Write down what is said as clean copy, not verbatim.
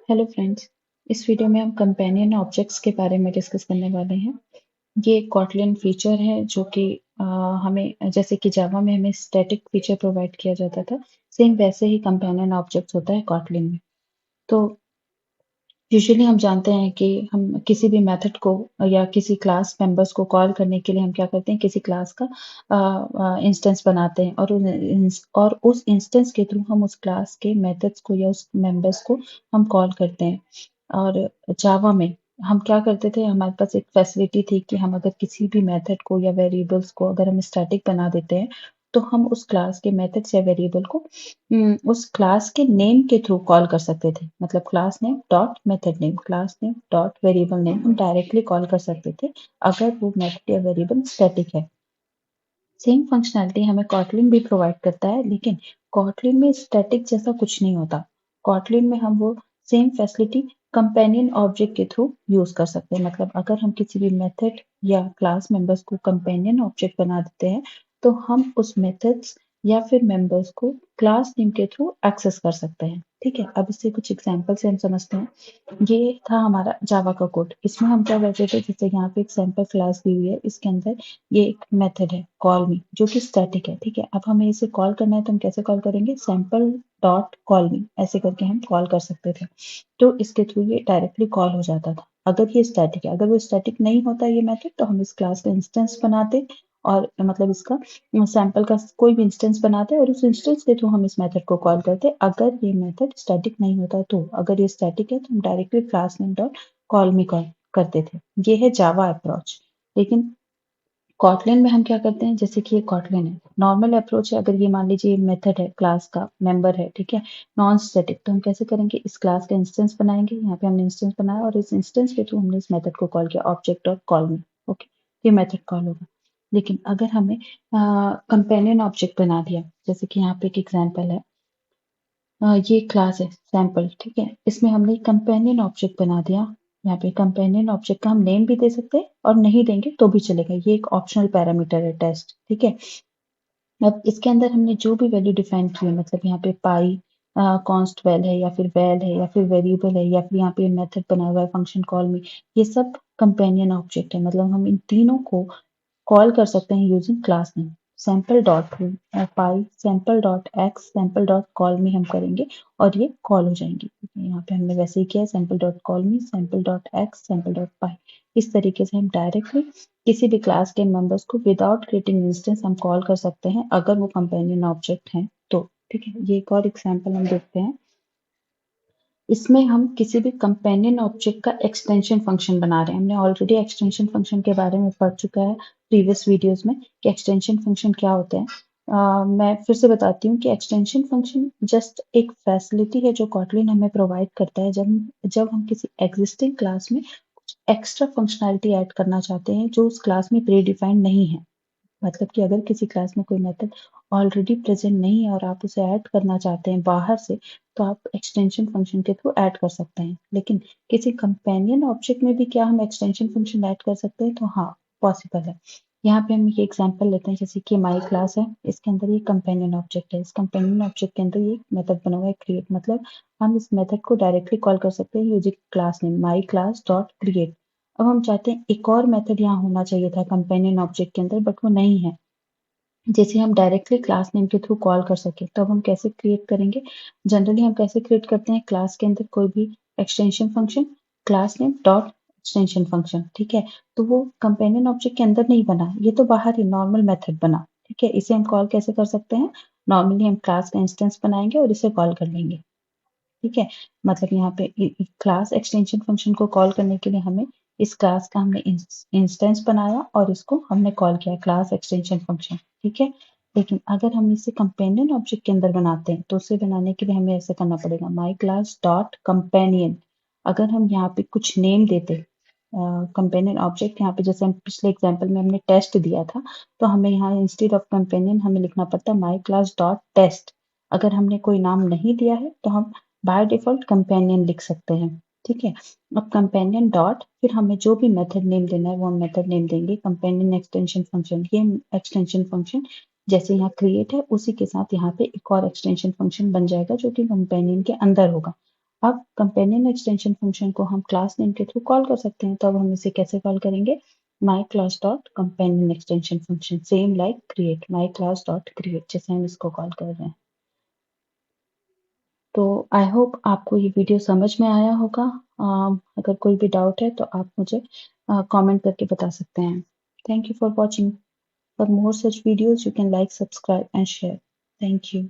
Hello friends. इस video में हम कंपेनियन ऑब्जेक्ट्स के बारे में डिस्कस करने वाले हैं। ये एक कॉटलिन फीचर है जो कि हमें जैसे कि जावा में हमें स्टैटिक फीचर प्रोवाइड किया जाता था, सेम वैसे ही कंपेनियन ऑब्जेक्ट्स होता है कॉटलिन में। तो यूजुअली हम जानते हैं कि हम किसी भी मेथड को या किसी क्लास मेंबर्स को कॉल करने के लिए हम क्या करते हैं, किसी क्लास का इंस्टेंस बनाते हैं और उस इंस्टेंस के थ्रू हम उस क्लास के मेथड्स को या उस मेंबर्स को हम कॉल करते हैं। और जावा में हम क्या करते थे, हमारे पास एक फैसिलिटी थी कि हम अगर किसी भी मेथड को या वेरिएबल्स को अगर हम स्टैटिक बना देते हैं, तो हम उस क्लास के मेथड्स या वेरिएबल को उस क्लास के नेम के थ्रू कॉल कर सकते थे। मतलब class name dot method name, class name dot variable name हम डायरेक्टली कॉल कर सकते थे अगर वो मेथड या वेरिएबल स्टैटिक है। सेम फंक्शनैलिटी हमें कॉटलिन भी प्रोवाइड करता है, लेकिन कॉटलिन में स्टैटिक जैसा कुछ नहीं होता। कॉटलिन में हम वो सेम फैसिलिटी कंपेनियन ऑब्जेक्ट के थ्रू यूज कर सकते हैं। मतलब अगर हम किसी भी मेथड या क्लास मेंबर्स को कंपेनियन ऑब्जेक्ट बना देते हैं, तो हम उस मेथड्स या फिर मेंबर्स को क्लास नेम के थ्रू एक्सेस कर सकते हैं। ठीक है, अब इससे कुछ एग्जांपल से हम समझते हैं। ये था हमारा जावा का कोड। इसमें हम क्या करते थे, जैसे यहाँ पे एक सैंपल क्लास दी हुई है, इसके अंदर ये एक मेथड है कॉल मी जो कि स्टैटिक है। ठीक है, अब हमें इसे कॉल करना है तो हम कैसे कॉल करेंगे, सैंपल डॉट कॉल मी ऐसे करके हम कॉल कर सकते थे। तो इसके थ्रू ये डायरेक्टली कॉल हो जाता था अगर ये स्टैटिक है। अगर वो स्टैटिक नहीं होता ये मेथड, तो हम इस क्लास का इंस्टेंस बनाते और मतलब इसका सैंपल का कोई भी इंस्टेंस बनाते और उस इंस्टेंस के थ्रू हम इस मेथड को कॉल करते अगर ये मेथड स्टैटिक नहीं होता। तो अगर ये स्टैटिक है तो हम directly class name dot call मी कॉल करते थे। ये है जावा अप्रोच। लेकिन कॉटलिन में हम क्या करते हैं, जैसे कि ये कॉटलिन है, नॉर्मल अप्रोच है। अगर ये मान लीजिए मेथड है, क्लास का मेंबर है, ठीक है, नॉन स्टैटिक, तो हम कैसे करेंगे, इस क्लास का इंस्टेंस बनाएंगे। यहाँ पे हमने इंस्टेंस बनाया और इस इंस्टेंस के थ्रू हमने इस मेथड को कॉल किया, ऑब्जेक्ट डॉट कॉल मी। ओके, ये मेथड कॉल होगा। लेकिन अगर हमें कंपेनियन ऑब्जेक्ट बना दिया, जैसे कि यहाँ पे एक एग्जाम्पल है, ये क्लास है सैंपल, ठीक है, इसमें हमने कंपेनियन ऑब्जेक्ट बना दिया। यहाँ पे कंपेनियन ऑब्जेक्ट का हम नेम भी दे सकते हैं और नहीं देंगे तो भी चलेगा, ये एक ऑप्शनल पैरामीटर है टेस्ट। ठीक है, अब इसके अंदर हमने जो भी वैल्यू डिफाइन की है, मतलब यहाँ पे पाई कॉन्स्ट वैल है या फिर वैल है या फिर वेरिएबल है या फिर यहाँ पे मेथड बना हुआ है फंक्शन कॉल में, ये सब कंपेनियन ऑब्जेक्ट है। मतलब हम इन तीनों को कॉल कर सकते हैं using class name. Sample dot pi, sample dot x, sample dot call me हम करेंगे और ये कॉल हो जाएंगी। यहाँ पे हमने वैसे ही किया, sample dot call me, sample dot x, sample dot pi. इस तरीके से हम डायरेक्टली किसी भी क्लास के मेंबर्स को विदाउट क्रिएटिंग इंस्टेंस हम कॉल कर सकते हैं अगर वो कंपेनियन ऑब्जेक्ट हैं तो। ठीक है, ये एक और एग्जाम्पल हम देखते हैं। इसमें हम किसी भी कंपेनियन ऑब्जेक्ट का एक्सटेंशन फंक्शन बना रहे हैं। हमने ऑलरेडी एक्सटेंशन फंक्शन के बारे में पढ़ चुका है प्रीवियस वीडियोस में कि एक्सटेंशन फंक्शन क्या होते हैं। मैं फिर से बताती हूँ कि एक्सटेंशन फंक्शन जस्ट एक फैसिलिटी है जो कॉटलिन हमें प्रोवाइड करता है जब हम किसी एग्जिस्टिंग क्लास में कुछ एक्स्ट्रा फंक्शनैलिटी ऐड करना चाहते हैं जो उस क्लास में प्री डिफाइंड नहीं है। मतलब कि अगर किसी क्लास में कोई मेथड ऑलरेडी प्रेजेंट नहीं है और आप उसे ऐड करना चाहते हैं बाहर से, तो आप एक्सटेंशन फंक्शन के थ्रू ऐड कर सकते हैं। लेकिन किसी कंपेनियन ऑब्जेक्ट में भी क्या हम एक्सटेंशन फंक्शन ऐड कर सकते हैं, तो हाँ, पॉसिबल है। यहाँ पे हम ये एग्जांपल लेते हैं, जैसे कि माई क्लास है, इसके अंदर ये कंपेनियन ऑब्जेक्ट है। इस कंपेनियन ऑब्जेक्ट के अंदर ये मेथड बना हुआ है क्रिएट। मतलब हम इस मेथड को डायरेक्टली कॉल कर सकते हैं using class name my class dot create. अब हम चाहते हैं एक और मेथड यहाँ होना चाहिए था कंपेनियन ऑब्जेक्ट के अंदर, बट वो नहीं है, जिसे हम डायरेक्टली क्लास नेम के थ्रू कॉल कर सके। तो अब हम कैसे क्रिएट करेंगे, जनरली हम कैसे क्रिएट करते हैं, क्लास के अंदर कोई भी extension function, class name dot extension function. ठीक है, तो वो कंपेनियन ऑब्जेक्ट के अंदर नहीं बना, ये तो बाहर ही नॉर्मल मेथड बना। ठीक है, इसे हम कॉल कैसे कर सकते हैं, नॉर्मली हम क्लास का इंस्टेंस बनाएंगे और इसे कॉल कर लेंगे। ठीक है, मतलब यहाँ पे क्लास एक्सटेंशन फंक्शन को कॉल करने के लिए हमें इस क्लास का हमने इंस्टेंस बनाया और इसको हमने कॉल किया क्लास एक्सटेंशन फंक्शन। ठीक है, लेकिन अगर हम इसे कंपेनियन ऑब्जेक्ट के अंदर बनाते हैं तो उसे बनाने के लिए हमें ऐसा करना पड़ेगा, माई क्लास डॉट कंपेनियन। अगर हम यहाँ पे कुछ नेम देते कंपेनियन ऑब्जेक्ट, यहाँ पे जैसे हम पिछले एग्जाम्पल में हमने टेस्ट दिया था, तो हमें यहाँ इंस्टेड ऑफ कंपेनियन हमें लिखना पड़ता माई क्लास डॉट टेस्ट। अगर हमने कोई नाम नहीं दिया है तो हम बाय डिफॉल्ट कंपेनियन लिख सकते हैं। ठीक है, अब कंपेनियन डॉट फिर हमें जो भी मेथड नेम देना है वो हम मेथड नेम देंगे, कंपेनियन एक्सटेंशन फंक्शन। ये एक्सटेंशन फंक्शन जैसे यहाँ क्रिएट है उसी के साथ यहाँ पे एक और एक्सटेंशन फंक्शन बन जाएगा जो कि कंपेनियन के अंदर होगा। अब कंपेनियन एक्सटेंशन फंक्शन को हम क्लास नेम के थ्रू कॉल कर सकते हैं। तो अब हम इसे कैसे कॉल करेंगे? My class dot companion extension function, same like create, my class dot create, जैसे हम इसको कॉल कर रहे हैं। तो आई होप आपको ये वीडियो समझ में आया होगा। अगर कोई भी डाउट है तो आप मुझे कमेंट करके बता सकते हैं। Thank you for watching. For more such videos, you can like, subscribe and share. Thank you.